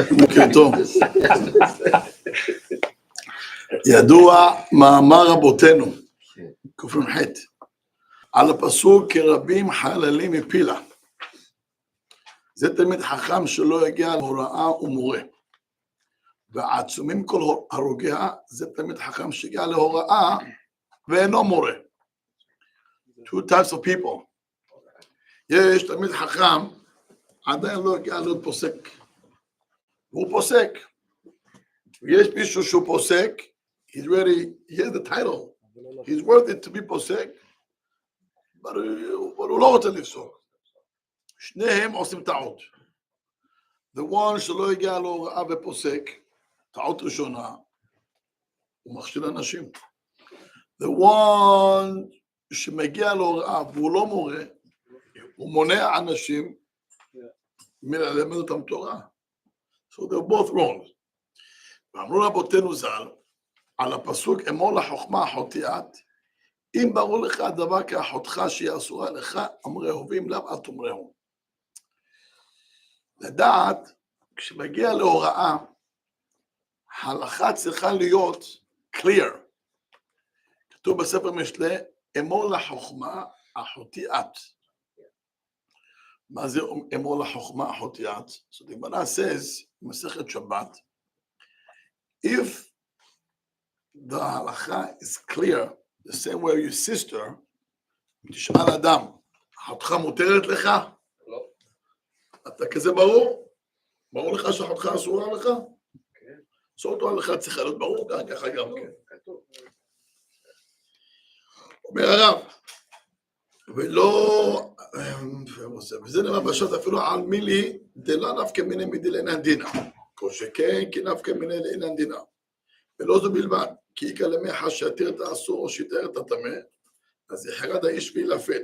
בוקר טוב. ידוע מאמר רבותינו, ק"ח, על הפסוק כרבים חללים מפילה. זה תלמיד חכם שלא יגיע להוראה ומורה. ועצומים כל הרוגע, זה תלמיד חכם שהגיע להוראה ואינו מורה. Two types of people. יש תלמיד חכם, עדיין לא הגיע להיות פוסק. הוא פוסק. ויש מישהו שהוא פוסק, he's ready, he has the title. He's worthy to be פוסק, אבל הוא לא רוצה לפסוק. שניהם עושים טעות. The one שלא הגיע להוראה ופוסק, טעות ראשונה, הוא מכשיל אנשים. The one שמגיע להוראה והוא לא מורה, הוא מונע אנשים מללמד אותם תורה. So they're both wrong. ואמרו רבותינו ז"ל, על הפסוק אמור לחוכמה אחותי את, אם ברור לך הדבר כאחותך שהיא אסורה לך, אמרהו, ואם לאו אל תאמרהו. לדעת, כשמגיע להוראה, ההלכה צריכה להיות clear. כתוב בספר משלי, אמור לחוכמה אחותי את. מה זה אמור לחוכמה אחותי את? So the Gemara says, מסכת שבת, if the halacha is clear, the same way your sister, תשאל אדם, אחותך מותרת לך? לא. אתה כזה ברור? ברור לך שאחותך אסורה לך? כן. זאת ההלכה צריכה להיות ברור, ככה גם כן. אומר הרב, ולא, וזה נראה בשעות אפילו על מילי, דלה נפקא מיני מדילן דינה, כל שכן כי נפקא מיני לאינן דינה. ולא זו בלבד, כי איקא למחה שיתיר את האסור או שיתר את הטמא, אז יחרד האיש וילפת,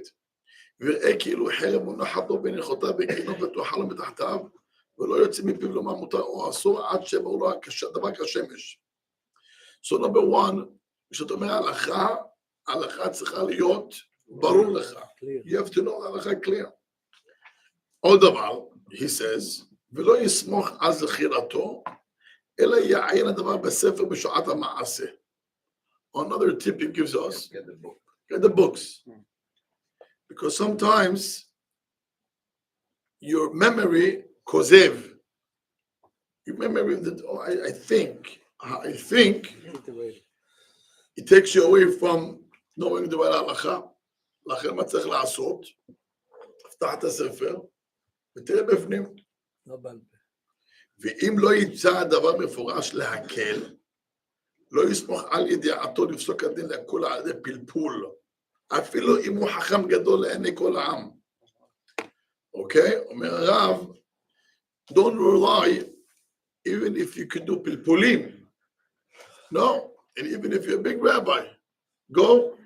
וראה כאילו חרב מונחת לו בניחותיו בגינו ותאכל לו מתחתיו, ולא יוצא מפיו לומר מותר או אסור עד שאמרו לו דבר כשמש. So number one, כשאתה אומר ההלכה צריכה להיות ברור לך. You have to know ההלכה clear. עוד דבר, he says, ולא יסמוך על זכירתו, אלא יעיין הדבר בספר בשעת המעשה. Another tip he gives us, get the books. Because sometimes your memory כוזב. Your memory that, oh, I think, it takes you away from knowing the right הלכה. לכן מה צריך לעשות? תפתח את הספר ותראה בפנים. ואם לא ימצא הדבר מפורש להקל, לא יסמוך על ידיעתו לפסוק הדין להכל על ידי פלפול, אפילו אם הוא חכם גדול לעיני כל העם. אוקיי? אומר הרב, don't rely even if you can do פלפולים. No, and even if you're a big rabbi, go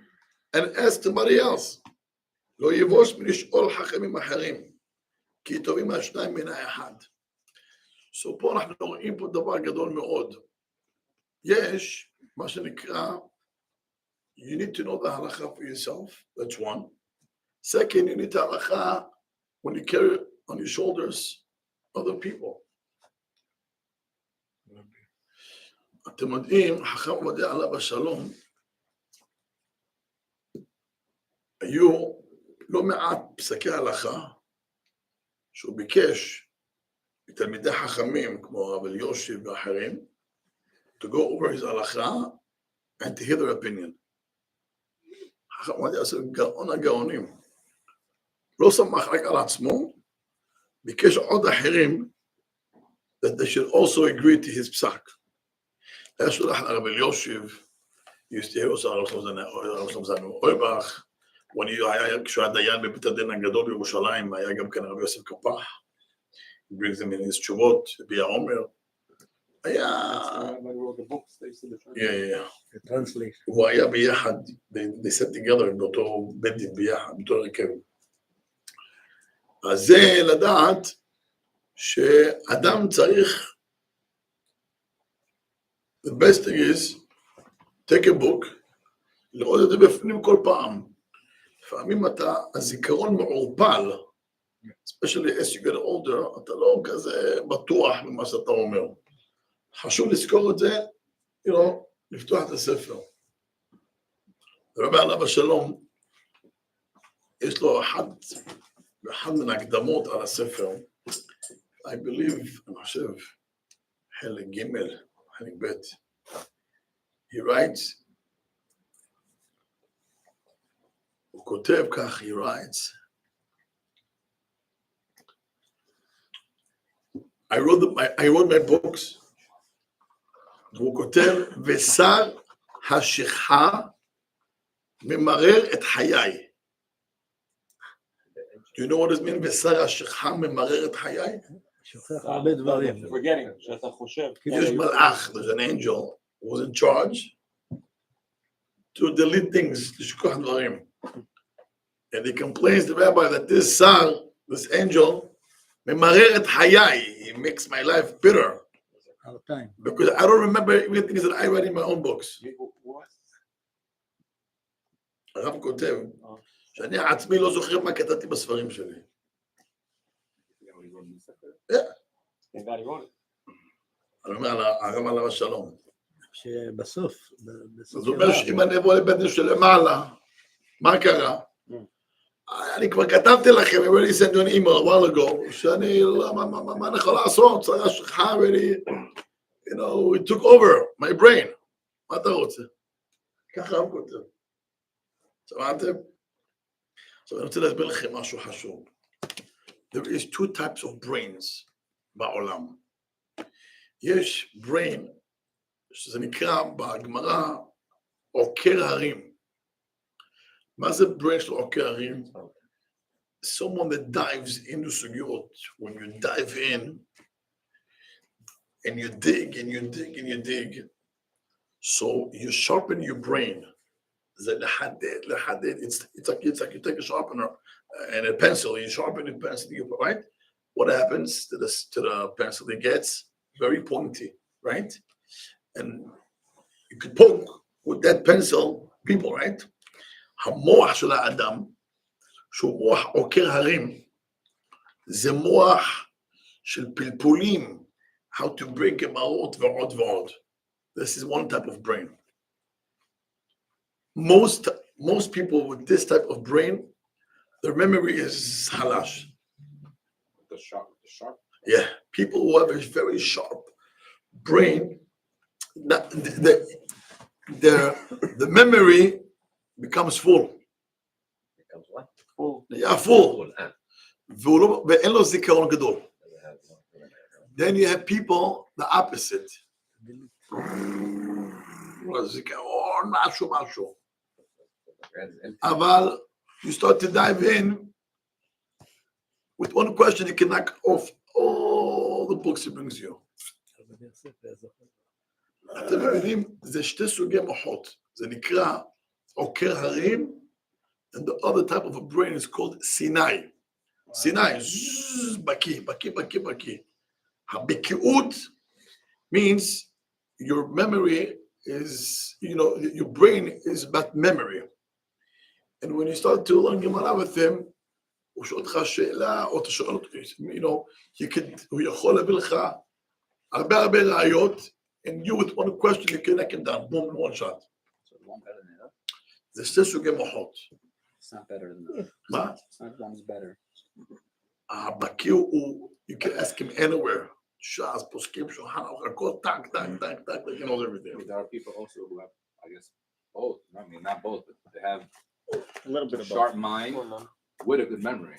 and ask somebody else. לא יבוש מלשאול חכמים אחרים, כי טובים השניים מן האחד. So פה אנחנו רואים פה דבר גדול מאוד. יש מה שנקרא, you need to know the halakha for yourself, that's one. Second, you need the halakha when you carry on your shoulders other people. אתם יודעים, חכם עובדיה עליו השלום, היו לא מעט פסקי הלכה שהוא ביקש מתלמידי חכמים כמו רבי אלiezer ואחרים to go over his הלכה and to hear their opinion. חכם עובדיה עשה גאון הגאונים, לא סמך רק על עצמו, ביקש עוד אחרים that they should also agree to his פסק. היה שולח לרבי אלiezer, used to hear אוצר הרב שלמה אויבך, כשהוא היה דיין בבית הדין הגדול בירושלים, היה גם כן רבי יוסף קפח, he brings them in his תשובות, ביע עומר, היה, הוא היה ביחד, they sat together באותו בית דין ביחד, באותו הרכב. אז זה לדעת שאדם צריך, the best thing is, take a book, לראות את זה בפנים כל פעם. לפעמים הזיכרון מעורפל, especially as you get older, אתה לא כזה בטוח ממה שאתה אומר. חשוב לזכור את זה, לפתוח את הספר. רבי עליו השלום, יש לו אחד מן ההקדמות על הספר, I believe, אני חושב, חלק ג', חלק ב', he writes, הוא כותב כך, he writes, I wrote my books, והוא כותב, ושר השכחה ממרר את חיי. Do you know what it means? ושר השכחה ממרר את חיי? שוכח הרבה דברים. Forgetting, שאתה חושב. יש מלאך, there's an angel who was in charge to delete things, לשכוח דברים. And he complains to the rabbi that this שר, this angel, ממרר את חיי. He makes my life bitter. Because I don't remember even things that I write in my own books. הרב כותב שאני עצמי לא זוכר מה כתבתי בספרים שלי. אני אומר על הרב עליו השלום. שבסוף... זאת אומרת שאם אני אבוא לבית דין שלמעלה, מה קרה? אני כבר כתבתי לכם, I already sent you an email a while ago, שאני, מה אני יכול לעשות? שרה שלך, it took over my brain. מה אתה רוצה? ככה הרב כותב. שמעתם? עכשיו אני רוצה להסביר לכם משהו חשוב. There is two types of brains בעולם. יש brain, שזה נקרא בגמרא עוקר הרים. מה זה brain של עוקר הרים? Someone that dives into סוגיות. When you dive in, and you dig, and you dig, and you dig, so you sharpen your brain. It's like you take a sharpener and a pencil, you sharpen the pencil, right? What happens to the pencil? It gets very pointy, right? And you could poke with that pencil people, right? המוח של האדם, שהוא מוח עוקר הרים, זה מוח של פלפולים, how to break them out ועוד ועוד. This is one type of brain. Most people with this type of brain, their memory is halash. The sharp. Yeah, people who have a very sharp brain, the memory becomes full. Becomes what? Full. Yeah, full. ואין לו זיכרון גדול. Then you have people, the opposite. זיכרון, משהו. אבל you start to dive in, with one question you can knock off all the books he brings you. אתם מבינים, זה שתי סוגי מוחות. זה נקרא עוקר הרים, and the other type of a brain is called Sinai. Sinai, baki. הבקיאות means your memory is, your brain is about memory. And when you start to learn Gemara with him, הוא שואל אותך שאלה, או אתה שואל אותו, הוא יכול להביא לך הרבה ראיות, and you with one question, you can knock him down, boom, in one shot. So it won't better than that. זה שתי סוגי מוחות. It's not better than that. מה? It's not one's better. הבקי הוא, you can ask him anywhere. ש"ס, פוסקים, שולחן, הכל, טק, he knows everything. There are people also who have, I guess, both. I mean, not both, but they have A little bit a of sharp mind with a good memory.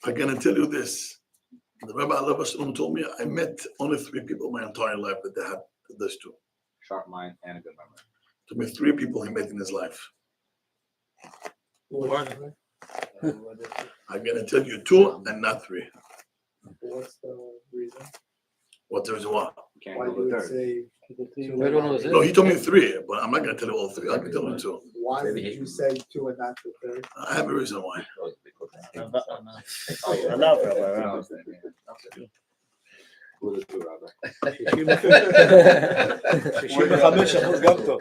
I'm going to tell you this. The Rabbi Eliezer Papo told me I met only 3 people in my entire life that they had this too. Sharp mind and a good memory. To me, 3 people he met in his life. I'm going to tell you 2 and not 3. What's the reason? What there is what? You can't Why go do the it third. say? No, he told me 3, but I'm not going to tell you all 3. I can tell you 2. Why did you say 2 and not the third? I have a reason why. עליו, אבל... Who are the two, Rabbi? 65% גם טוב.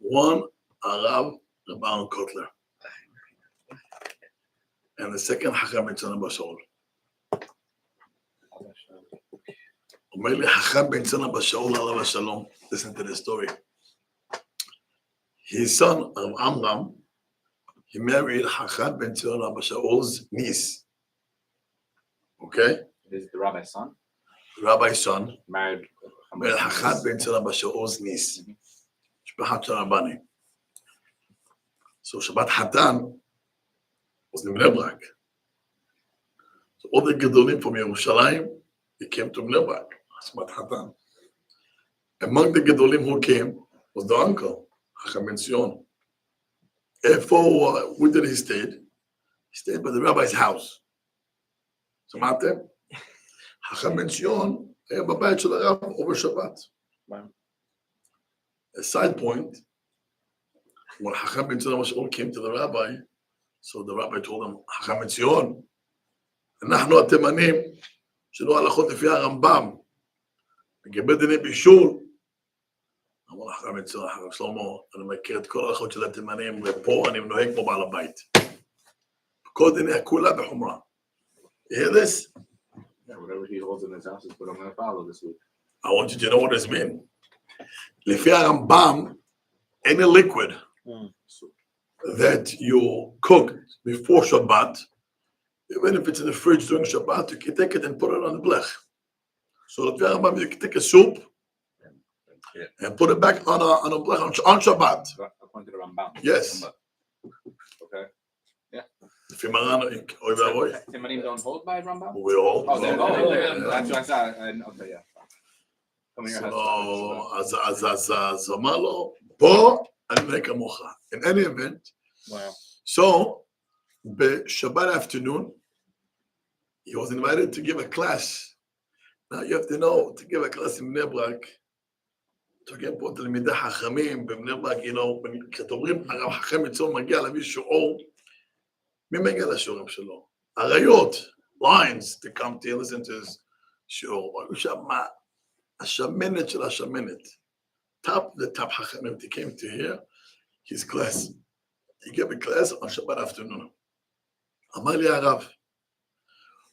One, Arav, Rabbi Kotler. and the second Hacham ben Tzana Bashaul. אומר לי חכם בן ציונה בשאול עליו השלום. Listen to the story. His son, Amram, he married Chacham ben Tzona Bashaul's niece. Okay? This is the rabbi's son. The rabbi's son Married Chacham ben Tzona Bashaul's niece. משפחת רבני. So Shabbat Hatan was in Bnei Brak. So all the Gedolim from Yerushalayim, they came to Bnei Brak. Shabbat Hatan. Among the Gedolim who came was the uncle, Chacham ben Sion. Therefore, where did he stay? He stayed by the rabbi's house. שמעתם? Chacham ben Sion היה בבית של הרב over Shabbat. A side point, when Chacham ben Sion came to the rabbi, so the rabbi told him, Chacham ben Sion, אנחנו התימנים, שלא הלכות לפי הרמב"ם, לגבי דיני בישול. אמר לך חכם בן ציון, הרב שלמה, אני מכיר את כל ההלכות של התימנים, ופה אני נוהג כמו בעל הבית. כל דיני כולה בחומרה. You hear this? Yeah, whatever he holds in his house is what I'm going to follow this week. I want you to know what this means. לפי הרמב"ם, any liquid that you cook before Shabbat, even if it's in the fridge during Shabbat, you can take it and put it on the blech. So לפי הרמב"ם, you can take a soup and put it back on a blech on Shabbat. According to the Rambam. Yes. Okay. לפי מרן, אוי ואבוי. Timanim don't hold by Rambam? We all. Oh, they don't. That's what I said. Okay, yeah. Come in your house. אז אמר לו, בוא, אני נראה כמוך. In any event, Wow. so, בשבת afternoon, he was invited to give a class. Now you have to know, to give a class in בני ברק, תורגם פה תלמידי חכמים בבני ברק, כשאומרים הרב חכם מצום מגיע להביא שיעור, מי מגיע לשיעורים שלו? עריות, lines, to come to listen to his שיעור. הוא שמע, השמנת של השמנת. The top חכמים, they came to hear his class. He gave a class on Shabbat afternoon. אמר לי הרב,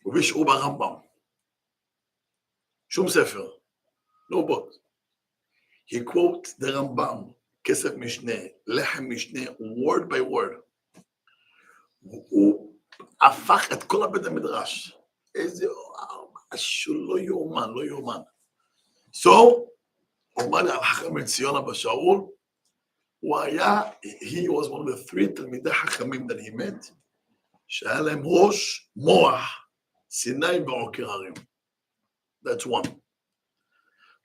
הוא הביא שיעור ברמב"ם. שום ספר, no book. He quotes the Rambam, כסף משנה, לחם משנה, word by word. הוא הפך את כל הבית המדרש. איזה משהו לא יאומן, לא יאומן. So, הוא אמר לי, חכם בן ציונה בשאול, הוא היה, he was one of the 3 תלמידי חכמים that he met, שהיה להם ראש, מוח, סיני ועוקר הרים. That's one.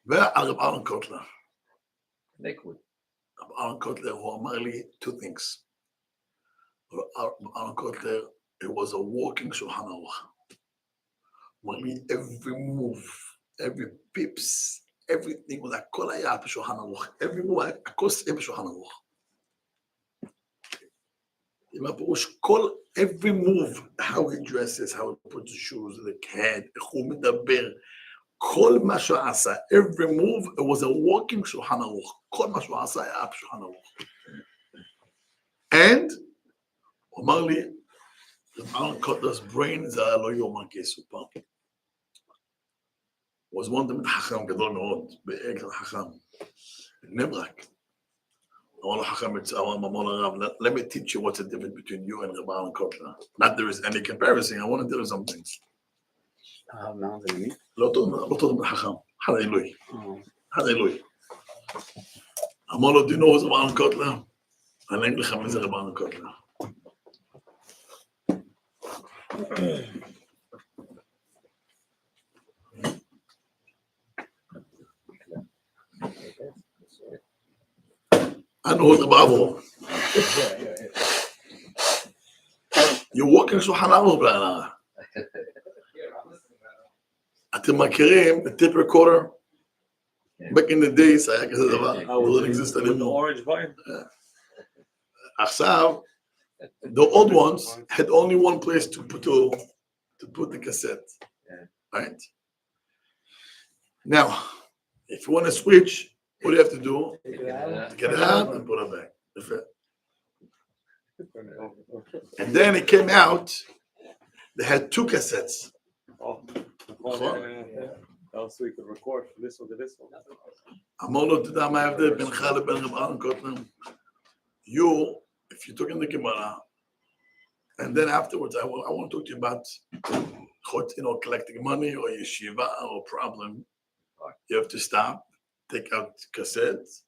ועל רב אהרון קוטלר. רב אהרון קוטלר, הוא אמר לי 2 things. רב אהרון קוטלר, it was a walking שולחן ערוך. הוא אמר לי, every move, every pips, everything, הכל היה בשולחן ערוך. every move, הכל סיים בשולחן ערוך. עם הפירוש, כל, every move, how he dresses, how he puts the shoes, the head, איך הוא מדבר, כל מה שהוא עשה, every move, it was a walking שולחן ערוך. כל מה שהוא עשה היה בשולחן ערוך. And, הוא אמר לי, אהרון קוטלר's brain זה היה לא יאומן כיסופר. הוא was one תלמיד חכם גדול מאוד, בעגל חכם, בבני ברק. אמר לו חכם, אמר לרב, let me teach you what's the difference between you and Rabbi Aharon Kotler. Not there is any comparison, I want to tell you some things. לא תלמיד חכם, אחד אלוהי. אחד אלוהי. אמר לו, do you know who's Rabbi Aharon Kotler? אני אגיד לך מי זה רבי אהרון קוטלר. אנו עוד בעבור. You're walking שולחן ערוך בענרה. אתם מכירים the tape recorder? Back in the days היה כזה דבר. It doesn't exist anymore. Orange button. עכשיו, the old ones had only one place to put the cassette, right? Now, if you want to switch, what do you have to do? Get it out and put it back. And then it came out They had 2 cassettes. Also, we could record from this one to this one. אמר לו, אתה יודע מה ההבדל בינך לבין רב אהרון קוטנר? You, if you took in the Gemara, and then afterwards, I want to talk to you about, collecting money or yeshiva or problem. You have to stop, take out cassettes,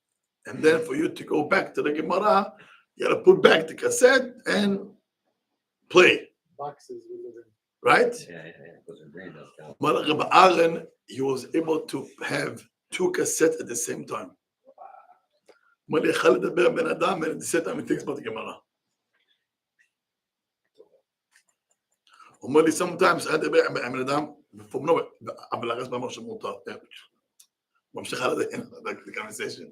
and then for you to go back to the Gemara, you got to put back the cassette and play. Boxes we live in. Right? Yeah, because your brain does count. But Rabbi Aaron, he was able to have 2 cassettes at the same time. אמר לי, יכול לדבר בן אדם, and at the same time he thinks about the Gemara. הוא אומר לי, sometimes, I מדבר עם בן אדם, אבל הרס באמר שמותר. ממשיך הלאה, the conversation.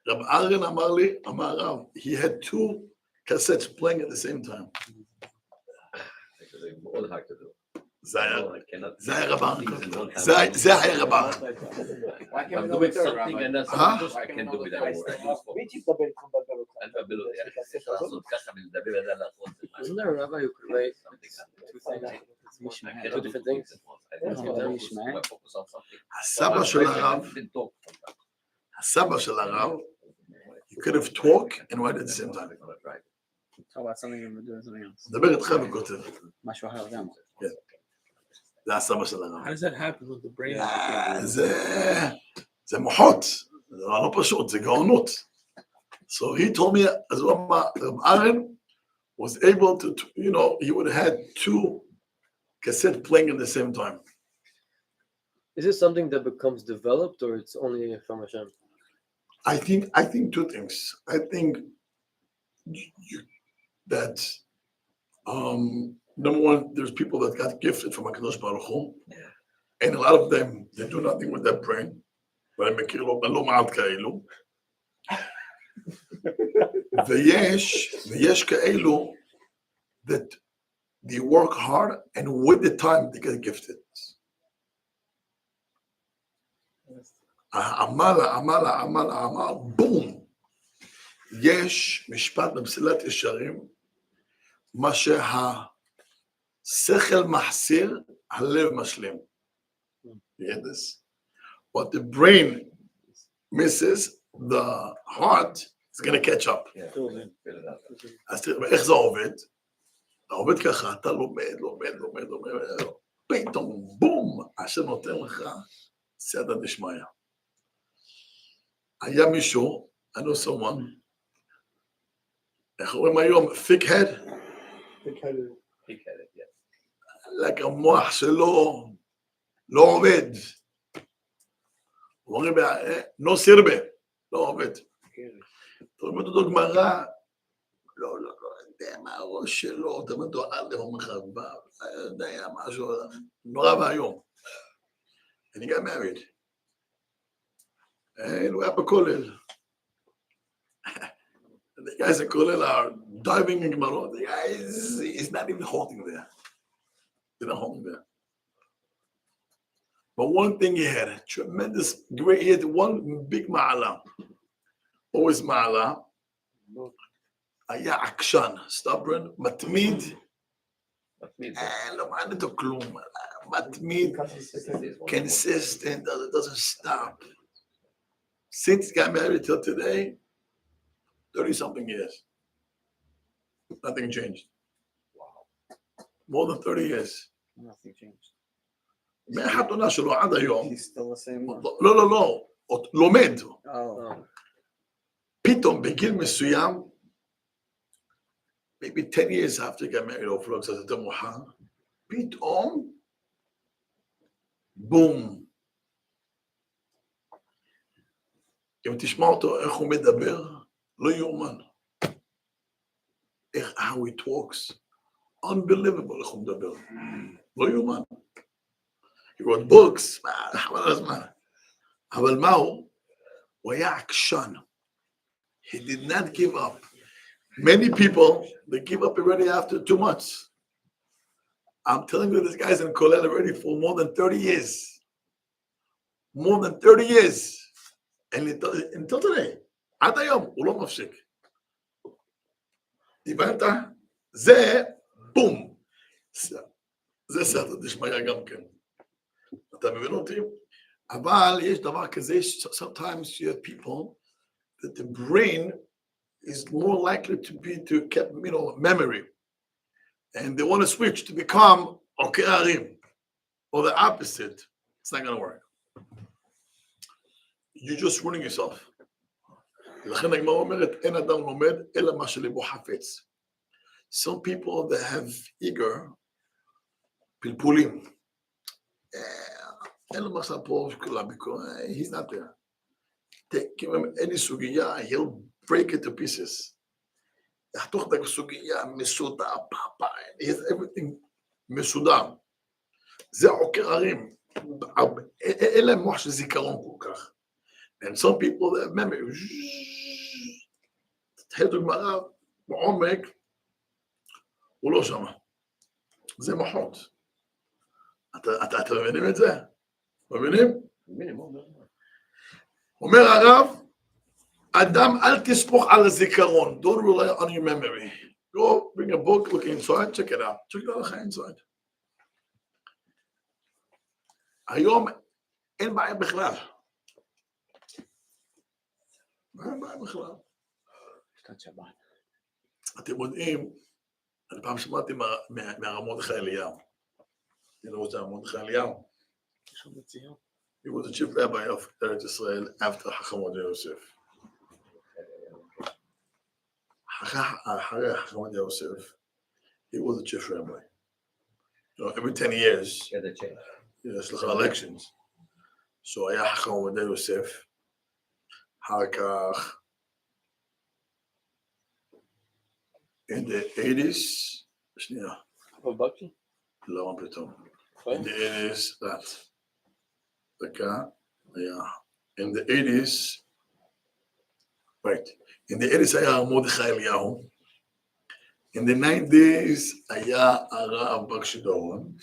רב אהרן אמר לי, אמר הרב, he had 2 cassettes playing at the same time. מאוד hard to do. זה היה רב אהרן. Why זה היה רב אהרן. Why can't we I'm go doing with third, something Rabbi? and then Huh? something I can do with that more. מי תדבר איתך בדבר אותך? אין בעבלות, אפשר לעשות ככה ולדבר על זה לעשות. Isn't there a rabbi who could write two different things? הסבא של הרב, you could have talked and write at the same time. Talk about something and we're doing something else. דבר איתך וכותב. משהו אחר גם. זה הסבא של הרב. How does that happen with the brain? זה מוחות, זה לא פשוט, זה גאונות. So he told me, as well, Rabbi Aaron was able to, he would have had 2 cassettes playing at the same time. Is this something that becomes developed or it's only from Hashem? I think 2 things. I think that number one, there's people that got gifted from HaKadosh Baruch Hu, and a lot of them, they do nothing with their brain. But I'm לא מעט כאלו. ויש כאלו that they work hard and with the time they get gifted. עמל, בום. יש משפט במסילת ישרים, מה שהשכל מחסיר, הלב משלים. You get this? What the brain misses, the heart is going to catch up. אז תראה, איך זה עובד? אתה עובד ככה, אתה לומד, פתאום, בום, השם נותן לך סייעתא דשמיא. היה מישהו, I know someone, איך אומרים היום, thick head? like המוח שלו לא עובד. אומרים, לא סרבה, לא עובד. תלמד אותו גמרא, לא יודע מה הראש שלו, תלמד אותו א' אומר לך, לא יודע משהו, נורא והיום. And he got married. And הוא היה בכולל. The guys in Kolel are diving in Gemara. The guy is not even holding there. They're not holding there. But one thing he had, tremendous, great, he had one big ma'ala. Always ma'ala. היה עקשן, stubborn, מתמיד. לא מעניין אותו כלום. מתמיד, consistent, doesn't stop. Since he got married till today, 30-something years. Nothing changed. Wow. More than 30 years. Nothing changed. מהחתונה שלו עד היום. He's still the same one. לא. לומד. Oh. פתאום בגיל מסוים, maybe 10 years after he got married, או אפילו קצת יותר מאוחר, פתאום, בום. אם תשמע אותו, איך הוא מדבר, לא יאומן. איך, how he talks, unbelievable איך הוא מדבר. לא יאומן. He wrote books, חבל הזמן. אבל מהו? הוא היה עקשן. He did not give up. Many people, they give up already after 2 months. I'm telling you, this guy's in Kolel already for more than 30 years. More than 30 years. And until today, עד היום, הוא לא מפסיק. הבנת? זה, בום. בסייעתא דשמיא גם כן. אתה מבין אותי? אבל יש דבר כזה, sometimes you have people that the brain is more likely to keep, memory. And they want to switch to become עוקר or the opposite. It's not going to work. You're just ruining yourself. לכן הגמרא אומרת, אין אדם לומד אלא מה שלבו חפץ. Some people that have eager פלפולים. אין לו מסע פה שכולם ביקור, he's not there. give him any סוגיה, he'll break it to pieces. יחתוך את הסוגיה מסודר, he has everything מסודר. זה עוקר הרים. אין להם מוח של זיכרון כל כך. And some people that memory, תתחיל דוגמא בעומק, הוא לא שמה. זה מוחות. אתה מבינים את זה? מבינים? אומר הרב, אדם אל תספוך על הזיכרון. Don't rely on your memory. Go bring a book, look inside, check it out. check it out inside. היום אין בעיה בכלל. אין בעיה בכלל. אתם יודעים, אני פעם שמעתי מהרמות אליהו. You know what's מרדכי אליהו? He was the chief rabbi of Eretz Israel after Hachamod Yosef. אחרי Hachamod Yosef, he was the chief rabbi. Every 10 years, יש לך elections. So היה Hachamod Yosef, אחר כך, in the 80s, שנייה. לא, מה פתאום. In the 80s, that. דקה, היה. In the 80s, right. In the 80s היה מרדכי אליהו. In the 90s היה הרב בקשי דורון.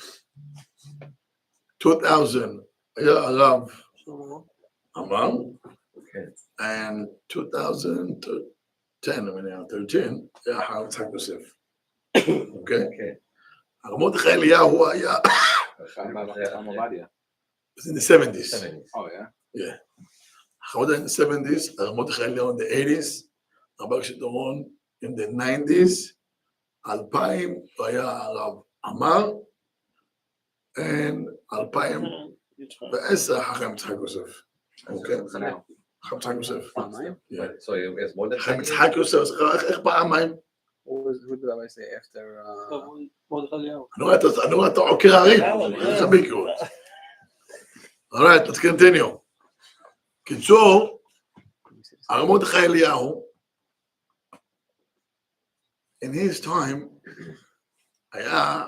2000 היה הרב אמר. And 2013 היה הרב יצחק יוסף. אוקיי? הרב מרדכי אליהו היה... It's in the 70s. Oh, yeah? Yeah. Hatorah in the 70s, Mordechai Eliyahu in the 80s, Rabbi Shidon in the 90s, 2000 היה הרב עמר, and 2010 חכם יצחק יוסף. אוקיי? חכם יצחק יוסף. חכם יצחק יוסף, איך פעמיים? Who did I say after? אני רואה אתה עוקר הרים, זה ביקרות. All right, let's continue. קיצור, הרב מרדכי אליהו, in his time, היה,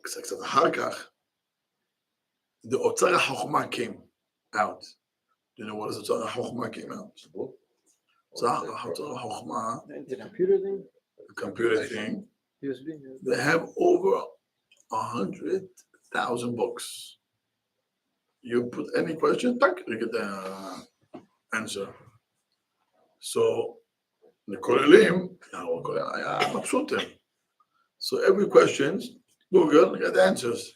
קצת אחר כך, the אוצר החוכמה came out. Do you know what is אוצר החוכמה came out? אוצר החוכמה, The computer thing? the computer thing, USB? they have over 100,000 books. You put any question, you get the answer. So, the כוללים, היה מבסוטים. So every question, Google, get the answers.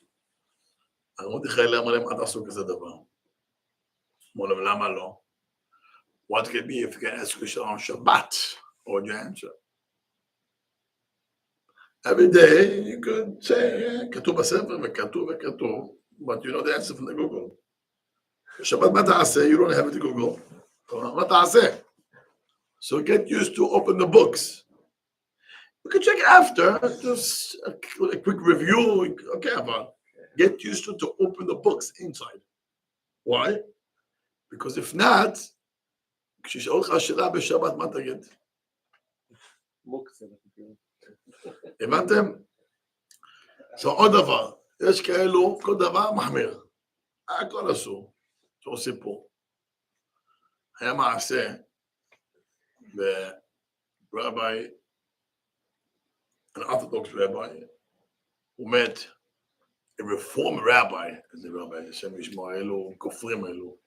אני מרדכי אליהו אמר להם, אל תעשו כזה דבר. אמרו להם, למה לא? What could be if you can ask question on Shabbat? What would you answer? Every day you could say, כתוב בספר וכתוב, but you know the answer from the Google. Shabbat מה תעשה? You don't have it to Google. מה תעשה? So get used to open the books. You can check after, just a quick review. Okay, but get used to open the books inside. Why? Because if not, כשישאל אותך שאלה בשבת, מה תגיד? הבנתם? So עוד דבר, יש כאלו, כל דבר מחמיר. הכל אסור. שעושים פה. היה מעשה ברבי, an Orthodox rabbi, הוא מת, a reformed rabbi, איזה רבי, השם ישמע, אלו כופרים אלו.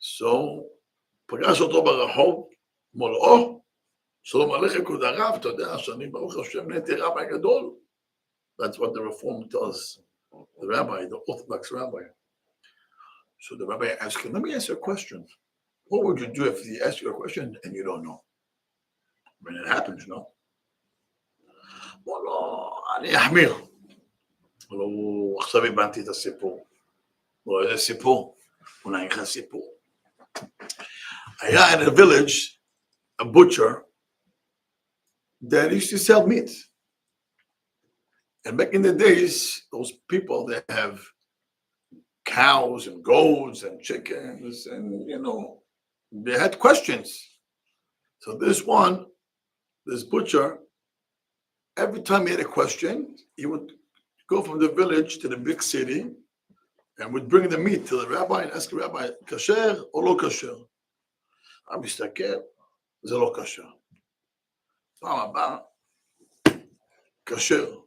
So, פגש אותו ברחוב, אמר לו, שלום עליכם כבוד הרב, אתה יודע שאני ברוך השם נהייתי רבי גדול. That's what the Reform does. The rabbi, the Orthodox rabbi. So the rabbi asked him, let me ask you a question. What would you do if he asked you a question and you don't know? I mean, it happens, no? לא, אני אחמיר. לא, עכשיו הבנתי את הסיפור. לא, איזה סיפור? אולי איך הסיפור? היה in a village, a butcher that used to sell meat. And back in the days, those people, they have cows and goats and chickens and, they had questions. So this butcher, every time he had a question, he would go from the village to the big city and would bring the meat to the rabbi and ask the rabbi, kasher or lo kasher? I'm מסתכל, זה לא kasher. פעם הבאה, kasher.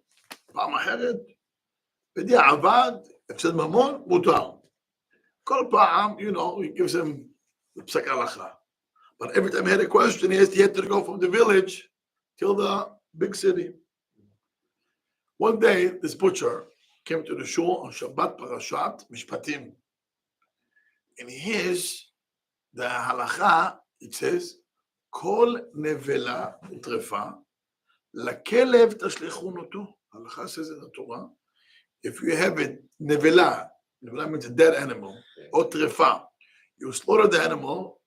פעם אחרת, בדיעבד, הפסד ממון, מותר. כל פעם, he gives him the psak halacha. But every time he had a question, he had to go from the village till the big city. One day, this butcher came to the shul on Shabbat Parashat Mishpatim. And here's the halacha, it says, Kol nevela utrefa, lakelev tashlichun oto. Halacha says in the Torah, if you have a nevela means a dead animal, or trefa, you slaughter the animal,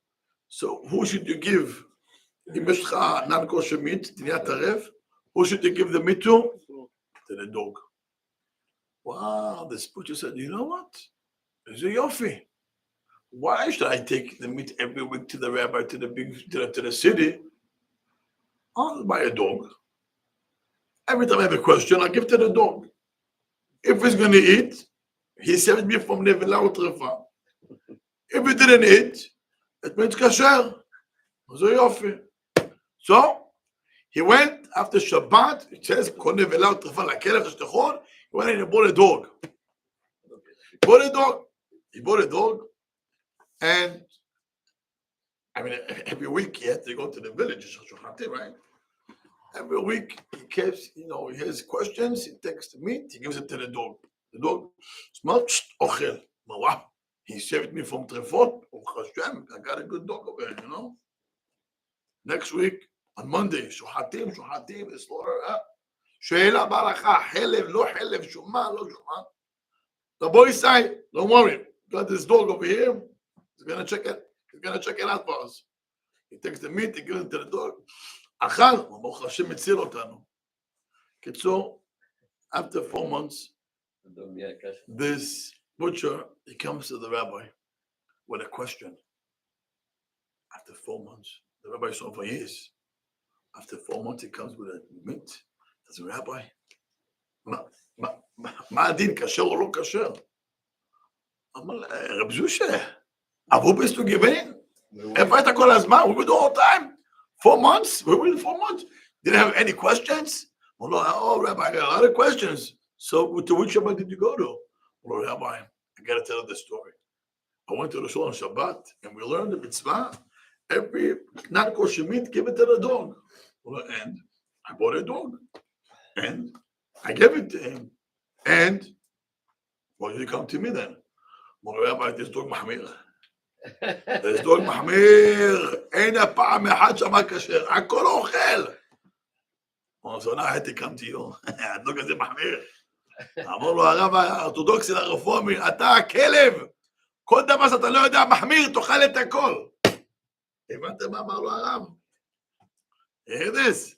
so who should you give? If יש לך non-kosher meat, תניית ערב, who should you give the meat to? To the dog. Wow, this butcher said, you know what? It's a yofi. Why should I take the meat every week to the rabbi, to the city? I'll buy a dog. Every time I have a question, I'll give to the dog. If he's going to eat, he saved me from nevela utrefa. If he didn't eat, it means kasher. It's a yofi. So, he went after Shabbat, it says, he went and he bought a dog. He bought a dog, and every week he had to go to the village, right? Every week he keeps, he has questions, he takes the meat, he gives it to the dog. The dog smells, ochel. Wow, he saved me from trefot. I got a good dog over here, Next week, on Monday, שוחטים, slaughter. שאלה ברכה, חלב, לא חלב, שומה, לא שומה. The boy said, don't worry, got this dog over here. He's gonna check it out for us. He takes the meat, he gives it to the dog. אכל, ברוך השם מציל אותנו. קיצור, after 4 months, this butcher, he comes to the rabbi with a question. After 4 months, the rabbi saw for years. After 4 months, he comes with a meat. Says, Rabbi, מה הדין, כשר או לא כשר? אמר, רב זושה, עברו בסטוגבין? איפה היית כל הזמן? We were the whole time. 4 months? We were 4 months. Didn't have any questions? Oh, Rabbi, I got a lot of questions. So, to which Shabbat did you go to? Well, Rabbi, I got to tell you the story. I went to the shul on Shabbat, and we learned the mitzvah. Every non-kosher meat, give it to the dog. And I bought a dog. And I gave it to him. And why did he come to me then? Well, Rabbi, this dog mahmir. This dog mahmir. אין הפעם אחד שמה כשר. הכל אוכל. So now I had to come to you. הדוג הזה מחמיר. אמר לו הרב האורתודוקסי לרפורמי, אתה הכלב. כל דבר שאתה לא יודע מחמיר, תאכל את הכל. הבנתם מה אמר לו הרב? Hear this.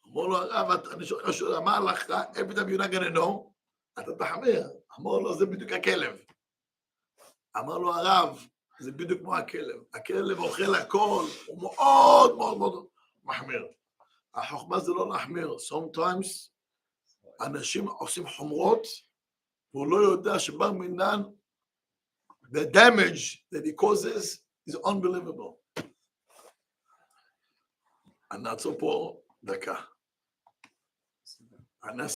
אמר לו הרב, אני שואל, מה לך? Every time you're not gonna know, אתה תחמיר. אמר לו, זה בדיוק הכלב. אמר לו הרב, זה בדיוק כמו הכלב. הכלב אוכל הכל, הוא מאוד מאוד מאוד מחמיר. החוכמה זה לא להחמיר. Sometimes אנשים עושים חומרות, והוא לא יודע שבר מינן, the damage that he causes is unbelievable. אני נעצור פה דקה.